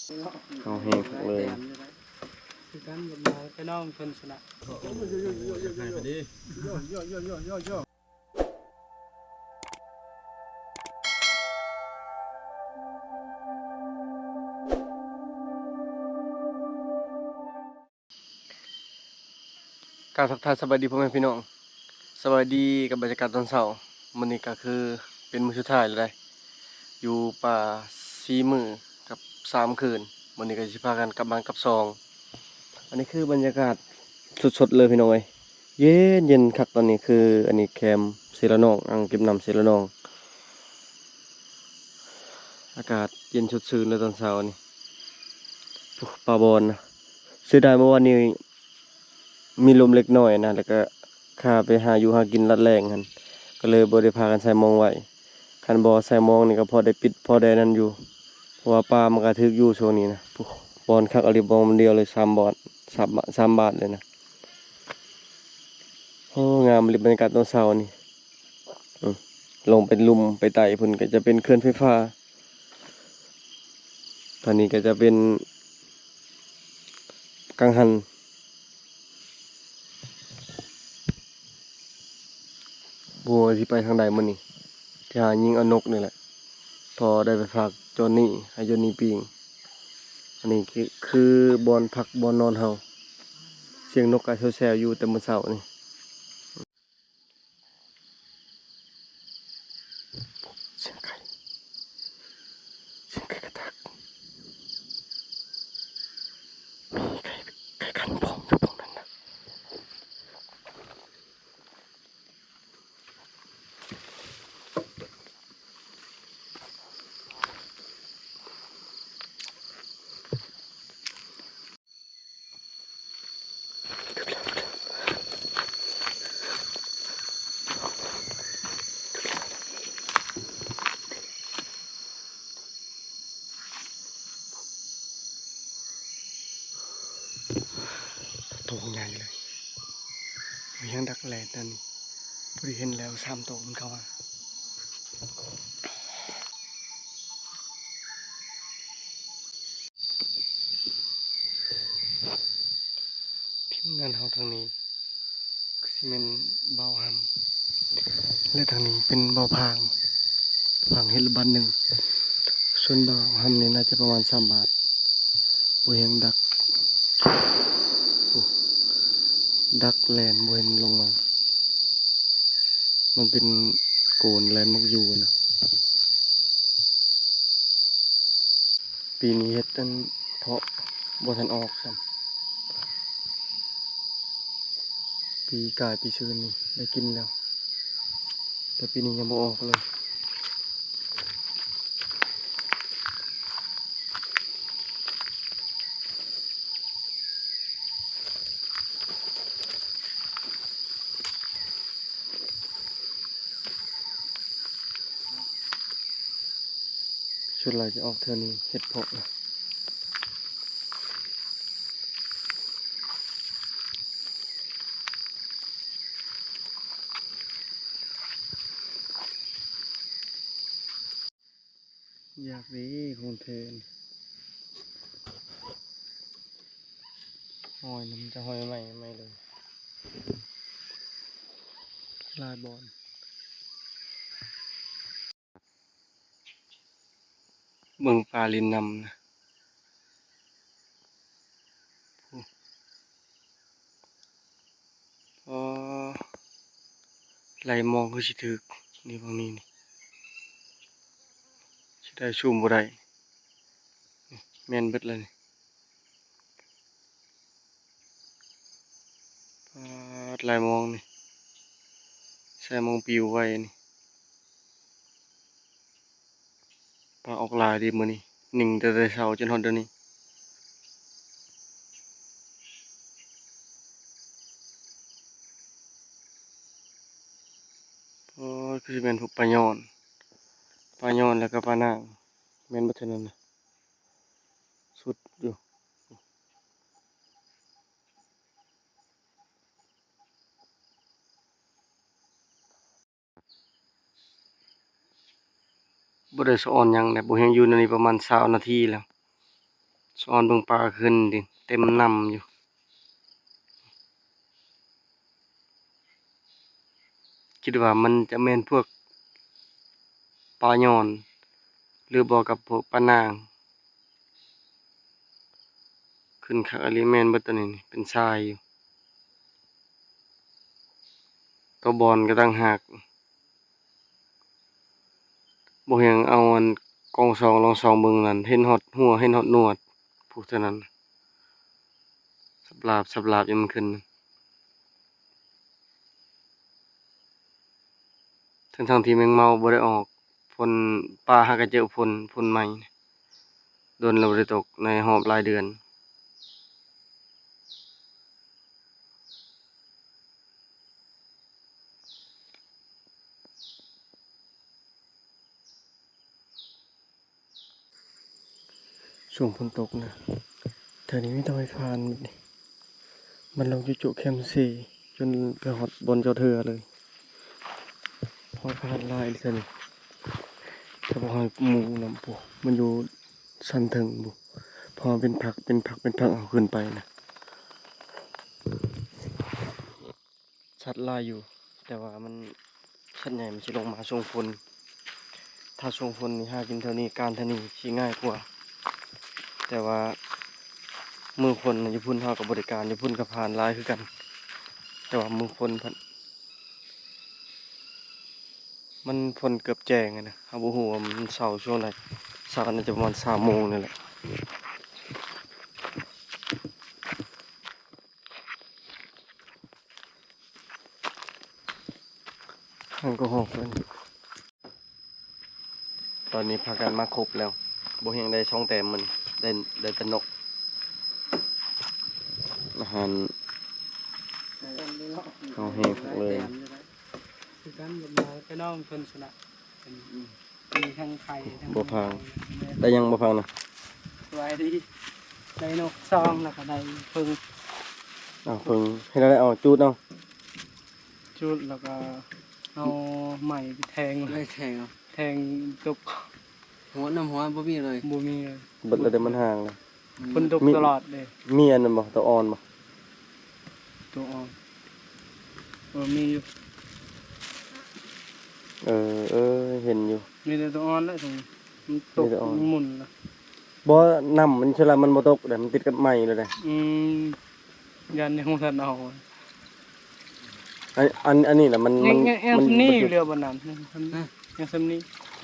เอาแห้งเลยคือกันกับมาไปน้องเพิ่นสนะให้ไปดิการทักทายสวัสดีพ่อแม่พี่น้องสวัสดีกับบรรยากาศตอนเช้ามื้อนี้ก็คือเป็นมื้อสุดท้ายแล้วได้อยู่ป่า4มื้อกับ3คืนมื้อนี้ก็สิพากันกลับบ้านกลับซองอันนี้คือบรรยากาศสดๆเลยพี่น้องเอ้ยเย็นเย็นคักตอนนี้คืออันนี้แคมป์เสระนองอ่างเก็บน้ำเสระนองอากาศเย็นสดชื่นเลยตอนเช้านี่ป่าบอนนะเสียดายเมื่อวานนี้มีลมเล็กน้อยนะแล้วก็ข้าไปหาอยู่หากินลัดแรงกันก็เลยบ่ได้พากันใส่หมองไว้คันบ่ใส่หมองนี่ก็พอได้ปิดพอได้นั่นอยู่เพราะว่าปลามันก็ถึกอยู่ช่วงนี้นะบอนคักอลิบองมันเดียวเลย3บาท3 บาทเลยนะโอ้งามบรรยากาศตอนเช้านี่อืมลงไปลุมไปไต่พุ่นก็จะเป็นเขื่อนไฟฟ้าตอนนี้ก็จะเป็นกังหันบัวสิไปทางใดมื้อนี้ที่หายิงเอานกนี่แหละพอได้ไปฝากจอนนี่ให้จอนนี่ปิงอันนี้คือบอนพักบอนนอนเฮาเสียงนกก็แซวๆอยู่แต่มื้อเช้านี่เสียงไก่กระตักมีไก่ขันพร้อมอยู่ตรงนั้นนะตัวใหญ่เลยมีทั้งดักแลนนั่นนี่พอดีเห็นแล้ว3ตัวมันเข้ามาทีมงานเฮาทางนี้ก็สิเป็นเบาหำและทางนี้เป็นเบาพางเฮ็ดละบาทหนึ่งส่วนเบาหำนี่น่าจะประมาณ3 บาทบ่เห็นดักโอ้ดักแลนบ่เห็นลงมามันเป็นโกนแลนมักอยู่นะปีนี้เฮ็ดอันเพาะบ่ทันออกซ้ำปีกายปีชื่นนี่ได้กินแล้วแต่ปีนี้ยังบ่ออกเลยส่วนหลายจะออกเทื่อนี้เฮ็ดเพาะนะอยากดีคงเทนหอยมันจะหอยใหม่ไม่เลยลายบอลเบิ่งปลาลินนำนะอ๋อไหลมองคือสิถึกนี่บางนี้นี่สิได้ชูมบ่ได้นี่แม่นเบิดเลยนี่ปลาไหลมองนี่ใส่มองปิวไว้นี่ปลาออกหลายดีมื้อนี้นิ่งแต่เช้าจนฮอดเดี๋ยวนี้โอ้ยคือสิแม่นพวกปลาย้อนแล้วก็ปลานางแม่นเบิดเท่านั้นน่ะสุดอยู่บ่ได้สะออนหยังแหละบ่แฮงอยู่ในนี้ประมาณ20นาทีแล้ว สอนเบิ่งปลาขึ้นดิเต็มนำอยู่คิดว่ามันจะแม่นพวกปลาย่อนหรือบ่กับพวกปลานางขึ้นคักอลิแม่นเบิดตัวนี้นี่เป็นทรายอยู่ตัวบอลก็ต่างหากบ่เห็นเอาอันกองสองลองสองเบิ่งนั่นเห็นฮอดหัวเห็นฮอดหนวดพวกเท่านั้นสับลาบยังมันขึ้นทั้งที่แมงเม่าบ่ได้ออกฝนปลาหากะเจอฝนใหม่โดนแล้วบ่ได้ตกในหอบหลายเดือนช่วงฝนตกนะเธอนี้ไม่ต้องไปคานแบบนี้มันลงจุแคมซีจนไปหอดบนเจ้าเธอเลยพอคานลายเลยเธอนี่ถ้าพอให้หมูน้ำปูมันอยู่สันถึงบุพอเป็นผักเอาขึ้นไปนะชัดลายอยู่แต่ว่ามันชัดใหญ่มันจะลงมาช่วงฝนถ้าช่วงฝนนี่หากินเท่านี้การเท่านี้ชี้ง่ายกว่าแต่ว่ามือคนอยู่พุ่นเท่ากับบริการอยู่พุ่นกับผ่านลายคือกันแต่ว่ามือคนมันฝนเกือบแจ้งนะเอาบุหัวามันเสาช่วงไหนเสาน่าจะประมาณ3 โมงนี่แหละมันก็หกเลยตอนนี้พากันมาครบแล้วบ่เฮงได้ช่องแต้มมันได้แต่นกอาหารเอาแห้งคักเลย คือกันกับมาพี่น้องเพิ่นสนะเป็นมีทั้งไข่ทั้ง บ่พัง ได้ยังบ่ฟังนะ สบายดีได้นกซองแล้วก็ได้เพิ่ง เอาเพิ่งให้เราได้เอาจูดเอา จุดแล้วก็เอาใหม่ไปแทง ไม่แทงเอา แทงตก หัวน้ำหัวบ่มีเลย บ่มีเลย เบิดแล้วแต่มันห่างเลย เพิ่นตกตลอดเลย มีอันนั้นบ่ตัวอ่อนบ่ ตัวอ่อนมีอยู่ เห็นอยู่ มีแต่ตัวอ่อนแล้วตรงนี้มันตก มีแต่อ่อน มันหมุนนะ บ่น้ำมันฉลามันบ่ตกแต่มันติดกับไม้เลยเด้ ยันยังบ่ทันเอา อันนี้น่ะมัน ยังสำนี่เรือบนนั้นยังสำนี่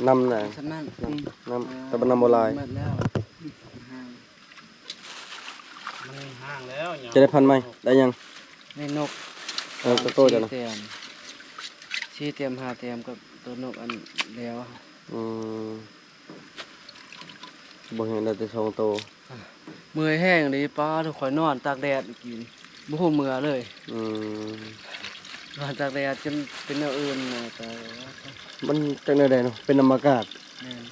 น้ำน่ะ สำนั่น น้ำแต่มันน้ำบ่หลาย หมดแล้วห่าง มันห่างแล้วเนี่ย จะได้พันไหมได้ยัง ในนก ตัวโตจ้ะนะ ชี้เตรียมหาเตรียมกับตัวนกอันแล้ว อืมบ่เห็นได้แต่2 ตัว เมื่อยแห้งเลยป้าทุกข่อยนอนตากแดดกินบ่ฮู้เมื่อเลย อืม นอนตากแดดจนเป็นแนวอื่นนะแต่ มันจังได๋เนาะเป็นอากาศ แม่น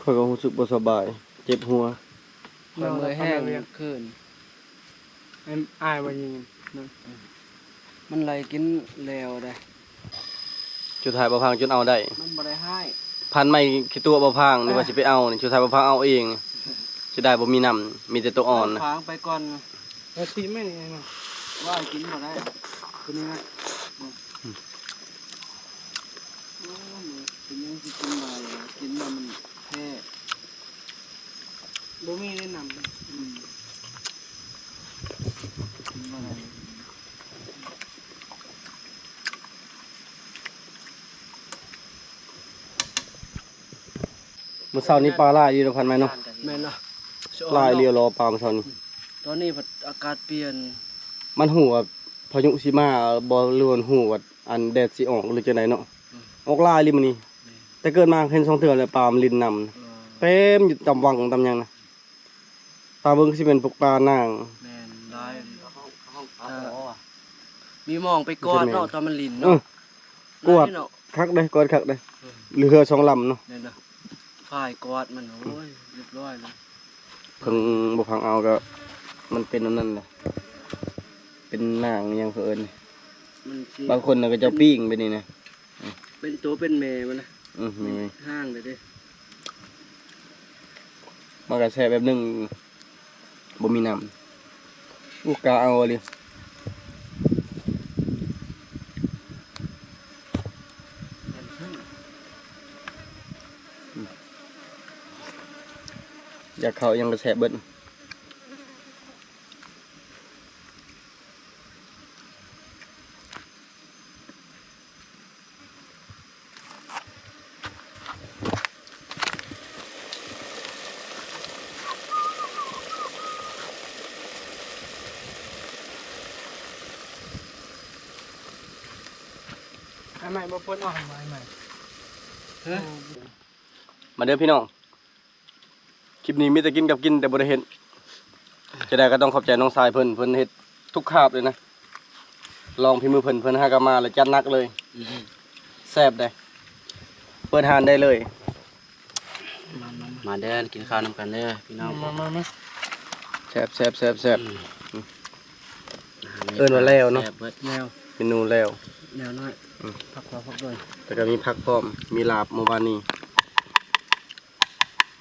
ข้อยก็รู้สึกบ่สบาย เจ็บหัว ข่อยเมื่อยแห้งขึ้น อายว่ายิงนะ มันไหลกินแล้วได้ สุดท้ายบ่พังจนเอาได้ มันบ่ได้ให้ พันไม่คิดตัวบ่พังนี่ว่าสิไปเอานี่สุดท้ายบ่พังเอาเองสิได้บ่มีน้ำมีแต่ตัวอ่อนนะ ค้างไปก่อน แล้วสิแม่นี่นะ ว่ากินบ่ได้ตัวนี้นะเป็นยังสิกินบ่ได้กินแล้วมันแพ้ บ่มีแนะนำ กินบ่ได้ มื้อเช้านี้ปลาหลายอยู่ดอกพันไหมเนาะ แม่นเนาะ หลายเรียวรอปลามื้อเช้านี้ ตอนนี้อากาศเปลี่ยน มันฮู้ว่าพายุสิมาบ่หรือว่าฮู้ว่าอันแดดสิออกหรือจังไดเนาะออกหลายลิมื้อนี้แต่เกิดมาเห็น2 เทื่อแล้วปลามันลินน้ำเต็มอยู่ตำวังตำหยังนะปลาเบิ่งสิเป็นพวกปลานาง แม่นได้มีหมองไปกอดเนาะตอนมันลิน เออ เนาะ กวด ได้เนาะ คักเด้กอดคักเด้เรือ2 ลำเนาะ เนี่ยเนาะฝ่ายกอดมันโอ้ยเรียบร้อยเลย เพิ่งบ่พังเอาก็มันเป็นอันนั้นแหละเป็นนางอิหยังเพิ่น มันสิ บางคนน่ะก็จะปิ้งไปนี่นะ เป็นตัวเป็นแม่มันนะ มี ห้างเลยเด้ มันก็แซ่บแบบหนึงบ่มีน้ำอุกาเอาเลยอยากเข้ายังก็แซ่บเบิดไอ้ใหม่บ่พ้นออกไอ้ใหม่ มาเด้อพี่น้องคลิปนี้มีแต่กินกับกินแต่บ่ได้เฮ็ดจะได้ก็ต้องขอบใจน้องทรายเพิ่นเฮ็ดทุกคาบเลยนะลองพิมือเพิ่นหากนมาแล้วจัดหนักเลยแซ่บได้เปิดหานได้เลย มาเด้อกินข้าวนำกันเด้อพี่น้อง มา แซ่บเอิ้นว่าแล้วเนาะ แซ่บเบิดแนว เมนูแล้ว แนวน้อยพักพอพักด้วย แต่ก็มีผักพร้อมมีลาบเมื่อวานนี้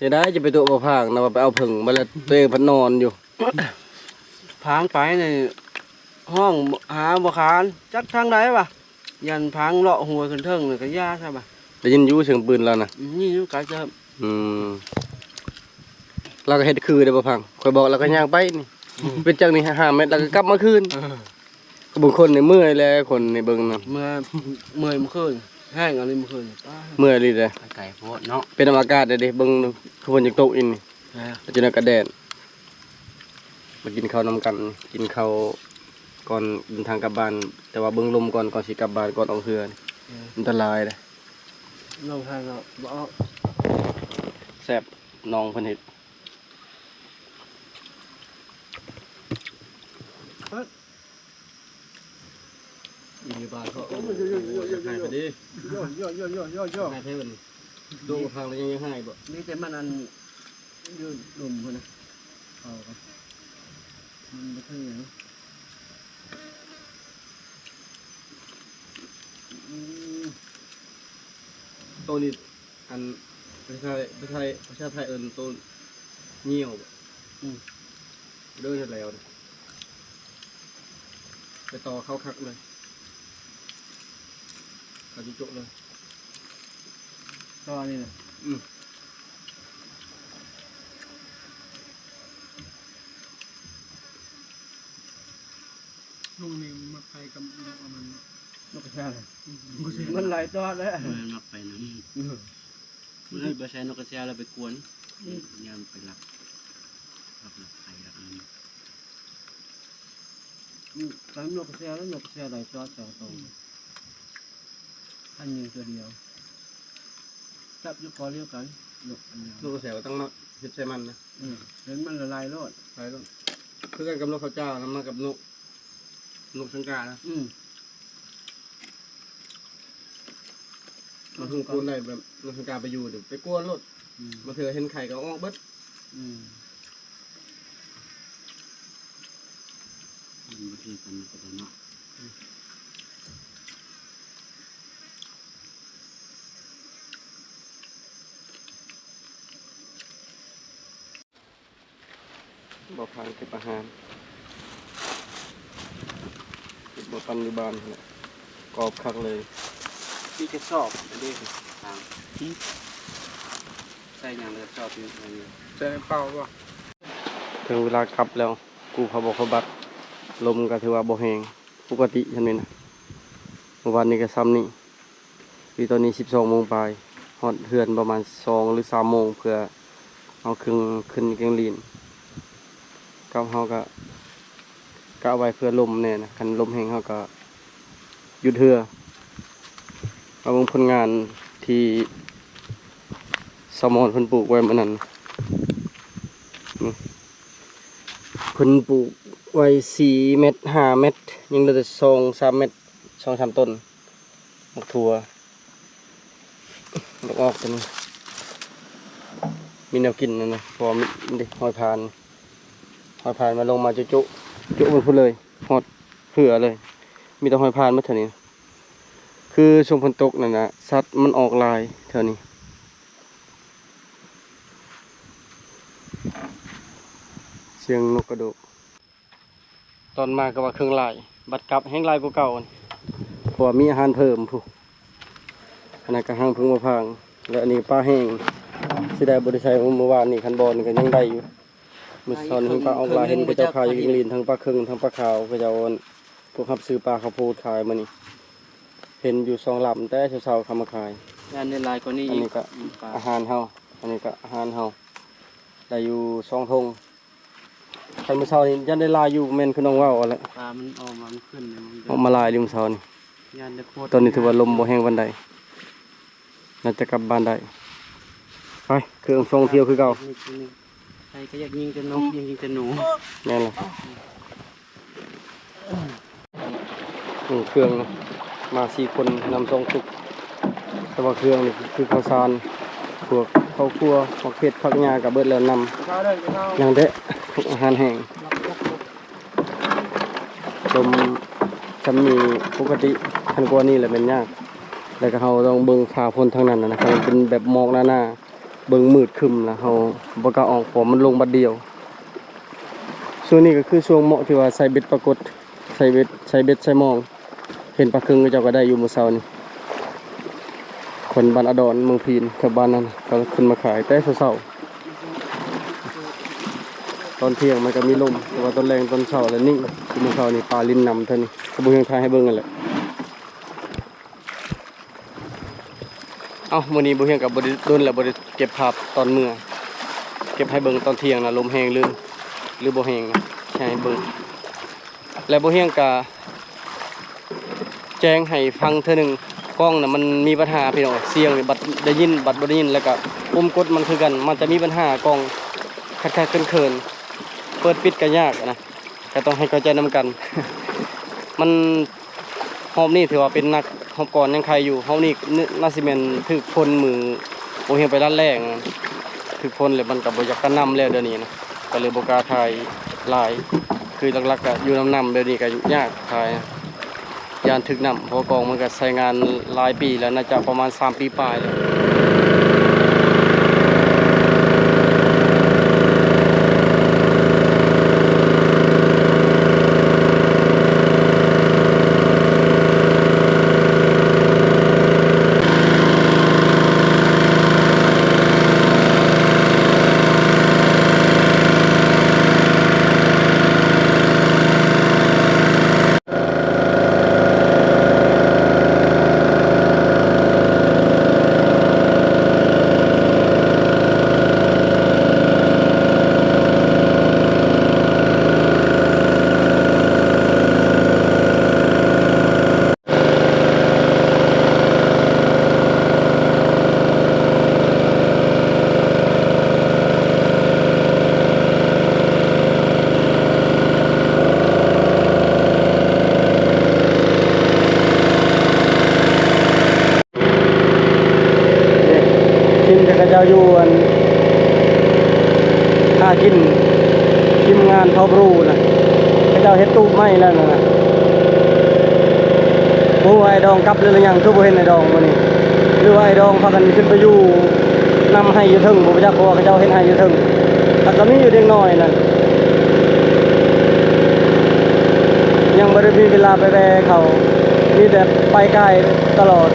จะได้จะไปตัวบ่พางนะว่าไปเอาผึ่งมาแล้วตัวเองพันนอนอยู่ พางไปในห้องหาบ่คานจักทางใดวะยันพางเลาะหัวขึ้นเทิงนี่ก็ยาใช่ป่ะ ได้ยินอยู่เสียงปืนแล้วนะ นี่อยู่ไกลจะ เราก็เฮ็ดคือได้บ่พังข่อยบอกเราก็ย่างไปนี่เป็นจังนี่5เมตรแล้วก็กลับมาคืนก็บางคนนี่เมื่อยแล้วคนนี่เบิ่งนะ เมื่อเมื่อคืนแห้งอะไรเมื่อคืนป้า เมื่อยเลยเด้อ ไก่โพดเนาะ เป็นอากาศเด้เบิ่งทุกคนจังตกอินนี่แล้วจนกระแดดมากินข้าวนำกันกินข้าวก่อนเดินทางกลับบ้านแต่ว่าเบิ่งลมก่อนสิกลับบ้านก่อนออกเรือนี่อันตรายเด้ ลงทางก็บ่เอา แซ่บน้องเพิ่นเฮ็ด อีกบ้านเขาให้พอดี ให้เพิ่นดูทางแล้วยังให้บ่ นี่แต่มันอันยืนหนุ่มพุ่นนะเอากันมันบ่คือหยังตัวนี้อันประชาไทยเอิ้นตัวเหี่ยวบ่เด้อเฮ็ดแล้วไปต่อเข้าคักเลยเขาจิโจะเลย ตอนนี้น่ะ ลุงนี่มาไปกับนกมัน นกกระแสมันหลายตอนแล้ว มันมักไปน้ำมันไปใช้นกกระแสแล้วไปกวนยามไปหลับไปหลับอันนี้ ตามนกกระแสแล้วนกกระแสหลายตอนสองตัวอันนี้ตัวเดียวจับอยู่คอเดียวกันนกอันเดียว ลูกกระแสก็ต้องมาเฮ็ดใส่มันนะ เห็นมันละลายโลด ไปต้องคือกันกับนกข้าวเจ้านะมากับนกสังกานะมันเพิ่งกวนได้แบบนกสังกาไปอยู่เดี๋ยวไปกวนรถมาเถื่อเห็นไข่ก็ออกเบิด มันบางทีกันก็ได้เนาะ บ่พังเก็บอาหารเก็บบ่ปันอยู่บ้านนั่นแหละกรอบคักเลย มีกระสอบอันนี้คือทางใส่อย่างกระสอบอยู่อันนี้ ใส่เปล่าป่ะ ถึงเวลากลับแล้วกูเขาบอกเขาบัดลมก็ถือว่าบ่แห้งปกติฉันนี่นะเมื่อวานนี้ก็ซ้ำนี่คือตอนนี้12 โมงปลายฮอดเฮือนประมาณ2 หรือ 3 โมงเพื่อเอาเครื่องขึ้นเกงลีนกับเฮาก็เอาไว้เพื่อลมเนี่ยนะคันลมแห้งเฮาก็หยุดเรือเอาเบิ่งผลงานที่สมอนเพิ่นปลูกไว้มื้อนั้นเพิ่นปลูกไว้4 เม็ด5 เม็ดยังเหลือแต่2 3 เม็ด2 3 ต้นมักถั่วดอกออกตัวนี้มีแนวกินนั่นนะเพอมีดิหอยพานมาลงมาจุมันพูดเลยหอดเหือเลย มีแต่หอยพานมาเท่านี้คือช่วงฝนตกนั่นนะสัตว์มันออกลายเท่านี้ สียงนกกระโดดตอนมาก็ว่าเครื่องลายบัดกลับแห้งลายกว่าเก่าเพราะว่ามีอาหารเพิ่มผู้อันนั้นก็ห้างพึ่งมาพังและอันนี้ปลาแห้งสิได้บ่ได้ใช้เมื่อวานนี่คันบอลก็ยังได้อยู่มื้อเช้านี้ปลาออกลายเห็นพระเจ้าขายอยู่กิงลีนทั้งปลาครึ่งทั้งปลาขาวพระเจ้าพวกรับซื้อปลาข้าวโพดขายมานี่เห็นอยู่2ลำแต่เช้าๆเขามาขาย งานในลายกว่านี้ อัน อี นี้ ก ก็อาหารเฮาอันนี้ก็อาหารเฮาได้อยู่2ธงคันมื้อเช้านี้ยันได้ลายอยู่แม่นคือน้องเว้าเอาแหละ ปลามันออกมามันขึ้นเลยมัน ออกมาลายริมเช้านี่ งานได้โคตร ตอนนี้ถือว่าลมบ่แห้งปานใดน่าจะกลับบ้านได้ไปเครื่องส่งเที่ยวคือเก่า ใครก็อยากยิงแต่นกยิงแต่หนู แม่นล่ะเครื่องนะมา4คนนำส่งทุกแต่ว่าเครื่องนี่คือข้าวสารพวกข้าวคั่วผักเผ็ดผักหญ้าก็เบิดแล้วนำ ข้าวเด้อข้าว อย่างเด้พวกอาหารแห้งลมจะมีปกติคันกว่านี้แหละเป็นยากแล้วก็เราต้องเบิ่งฟ้าฝนทางนั้นนะครับมันเป็นแบบหมอกหน้าเบิ่งมืดครึ้มแล้วเราบ่กล้าออกเพราะมันลงบัดเดียวช่วงนี้ก็คือช่วงเหมาะที่ว่าใส่เบ็ดปรากฏใส่เบ็ดใส่หมองเห็นปลาครึ่งเจ้าก็ได้อยู่มื้อเช้านี้คนบ้านอดรเมืองพีนแถวบ้านนั้นก็ขึ้นมาขายแต่เช้าๆตอนเที่ยงมันก็มีลมแต่ว่าตอนแรงตอนเช้าแล้วนิ่งที่มื้อเช้านี่ปลาลิ้นนำเท่านี้ก็บ่เฮ็ดทายให้เบิ่งกันแหละเอ้ามื้อนี้บ่เฮียงกับบ่ได้โดนแล้วบ่ได้เก็บภาพตอนมื้อเก็บให้เบิ่งตอนเที่ยงน่ะลมแรงหรือบ่แรงนะให้เบิ่งแล้วบ่เฮียงก็แจ้งให้ฟังเทื่อนึงกล้องน่ะมันมีปัญหาพี่น้องเสียงนี่บัดได้ยินบัดบ่ได้ยินแล้วก็ปุ่มกดมันคือกันมันจะมีปัญหากล้องคักๆเคินๆเปิดปิดก็ยากนะก็ต้องให้เข้าใจนำกัน มันรอบนี้ถือว่าเป็นนักรอบก่อนยังใครอยู่เฮานี่น่าสิแม่นถึกพ่นมือบ่เฮียงไปด้านแรกนะถึกพ่นแล้วมันก็บ่อยากกระนำแล้วเดี๋ยวนี้นะก็เลยบ่กล้าถ่ายหลายคือหลักๆก็อยู่นำเดี๋ยวนี้ก็ยากถ่ายยานถึกนำเพราะกองมันก็ใช้งานหลายปีแล้วน่าจะประมาณ3ปีปลายแล้วทีมจะเจ้าอยู่อันค่ากินทีมงานท็อปรูนะเจ้าเฮ็ดตู้ไม้แล้วนะผู้ไอ้ดองกลับหรือยังคือบ่เห็นไอ้ดองมื้อนี้หรือว่าไอ้ดองพากันขึ้นไปอยู่นำให้อยู่ถึงบ่จักว่าเจ้าเฮ็ดให้อยู่ถึงแต่ก็มีอยู่เด็กน้อยนั่นยังบ่ได้มีเวลาไปแวะเขามีแต่ไปไกลตลอด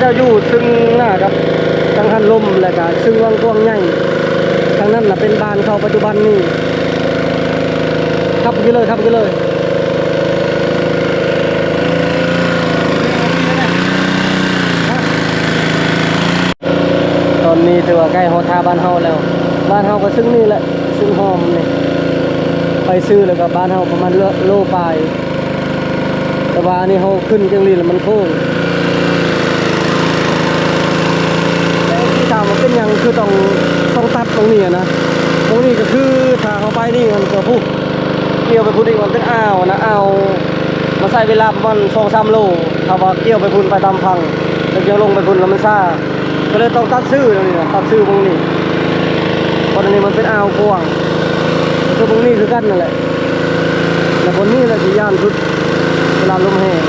เจ้าอยู่ซึ่งหน้ากับทางหันลมและก็ซึ่งวังกว้างใหญ่ทางนั้นน่ะเป็นบ้านเขาปัจจุบันนี่ขับไปเลยขับไปเลยตอนนี้ถือว่าใกล้ฮอดท่าบ้านเฮาแล้วบ้านเฮาก็ซึ่งนี่แหละซึ่งหอมนี่ไปซื้อแล้วก็บ้านเฮาประมาณโลปลายแต่ว่าอันนี้เฮาขึ้นจังลีแล้วมันโค้งที่ถามว่าเป็นยังคือต้องตัดตรงนี้นะตรงนี้ก็คือถ้าเขาไปนี่มันก็พูดเกี่ยวไปพูดอีกมันเป็นอ่าวนะอ่าวมาใส่เวลาประมาณ2-3 โลถ้าว่าเกี่ยวไปพูนไปตามพังแล้วเกี่ยวลงไปพูนแล้วมันซ่าก็เลยต้องตัดซื่อตรงนี้นะตัดซื่อตรงนี้เพราะตรงนี้มันเป็นอ่าวกว้างคือตรงนี้คือกันนั่นแหละแต่บนนี้แหละที่ย่านชุดเวลาลมแห้ง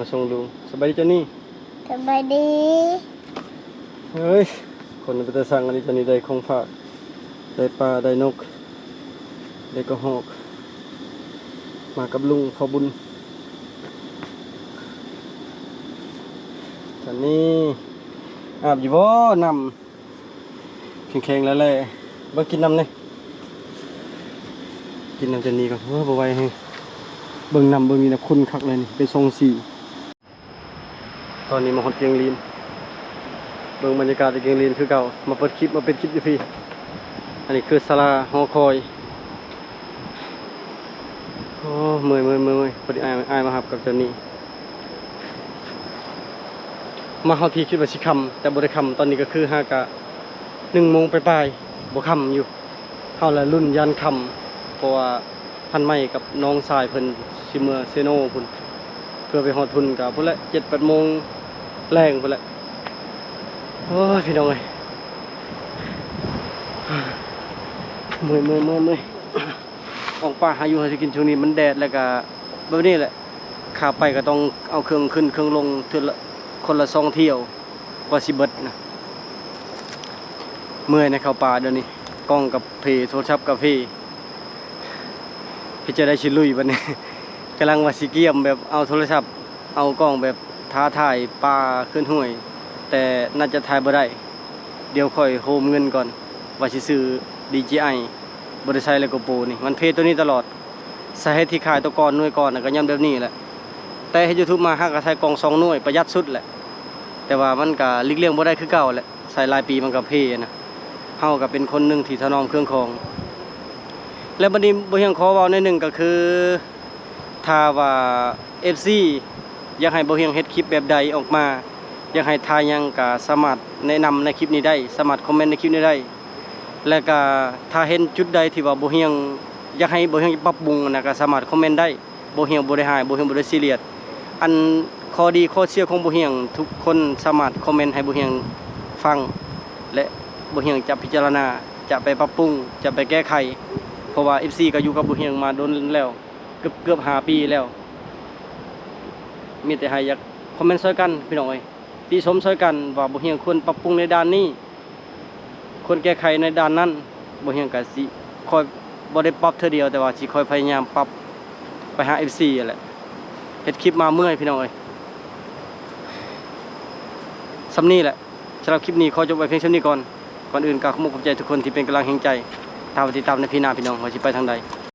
มาส่งลุงสบายดีเจ้านี่ สบายดี เฮ้ยคนไปแต่สั่งอันนี้เจ้านี่ได้ของฝากได้ปลาได้นกได้กระหอกมากับลุงเขาบุญเจ้านี่อาบอยู่บ่น้ำแข็งๆแล้วแหละมากินน้ำเลยกินน้ำเจ้านี่ก่อนบ่ไหวให้เบิ่งน้ำเบิ่งนี่นะคุณคักเลยนี่เป็นทรงสีตอนนี้มาฮอดเกียงลีนเบิ่งบรรยากาศในเกียงลีนคือเก่ามาเปิดคลิปมาเป็นคลิปอยู่พี่อันนี้คือศาลาหอคอยโอ้เมื่อยพอดีอายมาหับกับเจ้านี่มาฮอดพี่คิดว่าสิค่ำแต่บ่ได้ค่ำตอนนี้ก็คือ5 กะ 1 โมงปลายๆบ่ค่ำอยู่เฮาละรุ่นยันค่ำเพราะว่าพันไม้กับน้องชายเพิ่นสิเมื่อเซโนพุ่นเพื่อไปฮอดพุ่นก็พุ่นละ 7-8 โมงแรงพุ่นละโอ้ยพี่น้องเอ้ยเมื่อยออกป่าหาอยู่หาสิกินช่วงนี้มันแดดแล้วก็แบบนี้แหละขาไปก็ต้องเอาเครื่องขึ้นเครื่องลงเทื่อละคนละ2 เที่ยวกว่าสิเบิดนะเมื่อยในเข้าป่าเดี๋ยวนี้กล้องกับเพโทรศัพท์กับเพพี่จะได้ชิลุยบัดนี้ กำลังว่าสิเกียมแบบเอาโทรศัพท์เอากล้องแบบท้าถ่ายปลาขึ้นห้วยแต่น่าจะถ่ายบ่ได้เดี๋ยวค่อยโฮมเงินก่อนว่าสิซื้อ DJI บ่ได้ใช้เลย GoPro นี่มันเพตัวนี้ตลอดสาเหตุที่ขายตัวก่อนหน่วยก่อนน่ะก็ย้ำแบบนี้แหละแต่ให้ YouTube มาหาก็ใช้กล้อง2 หน่วยประหยัดสุดแหละแต่ว่ามันก็หลีกเลี่ยงบ่ได้คือเก่าแหละใช้หลายปีมันก็เพนะเฮาก็เป็นคนหนึงที่ถนอมเครื่องของแล้วบัดนี้บ่เฮียงขอเว้าในหนึ่งก็คือถ้าว่า FC อยากให้บ่เฮียงเฮ็ดคลิปแบบใดออกมาอยากให้ทายหยังก็สามารถแนะนำในคลิปนี้ได้สามารถคอมเมนต์ในคลิปนี้ได้แล้วก็ถ้าเห็นจุดใดที่ว่าบ่เฮียงอยากให้บ่เฮียงปรับปรุงนะก็สามารถคอมเมนต์ได้บ่เฮียงบ่ได้หายบ่เฮียงบ่ได้ซีเรียสอันข้อดีข้อเสียของบ่เฮียงทุกคนสามารถคอมเมนต์ให้บ่เฮียงฟังและบ่เฮียงจะพิจารณาจะไปปรับปรุงจะไปแก้ไขเพราะว่า FC ก็อยู่กับบ่เฮียงมาโดนแล้วเกือบ5 ปีแล้วมีแต่ให้อยากคอมเมนต์ช่วยกันพี่น้องเอ้ยติชมช่วยกันว่าบ่เฮียงควรปรับปรุงในด้านนี้ควรแก้ไขในด้านนั้นบ่เฮียงก็สิคอยบ่ได้ปรับเทื่อเดียวแต่ว่าสิคอยพยายามปรับไปหา FC นั่นแหละเฮ็ดคลิปมาเมื่อยพี่น้องเอ้ยสำนี้แหละสำหรับคลิปนี้ขอจบไว้เพียงเท่านี้ก่อนอื่นก็ขอบคุณขอบใจทุกคนที่เป็นกำลังแห่งใจตามติดตามในพี่น้าพี่น้องว่าสิไปทางใด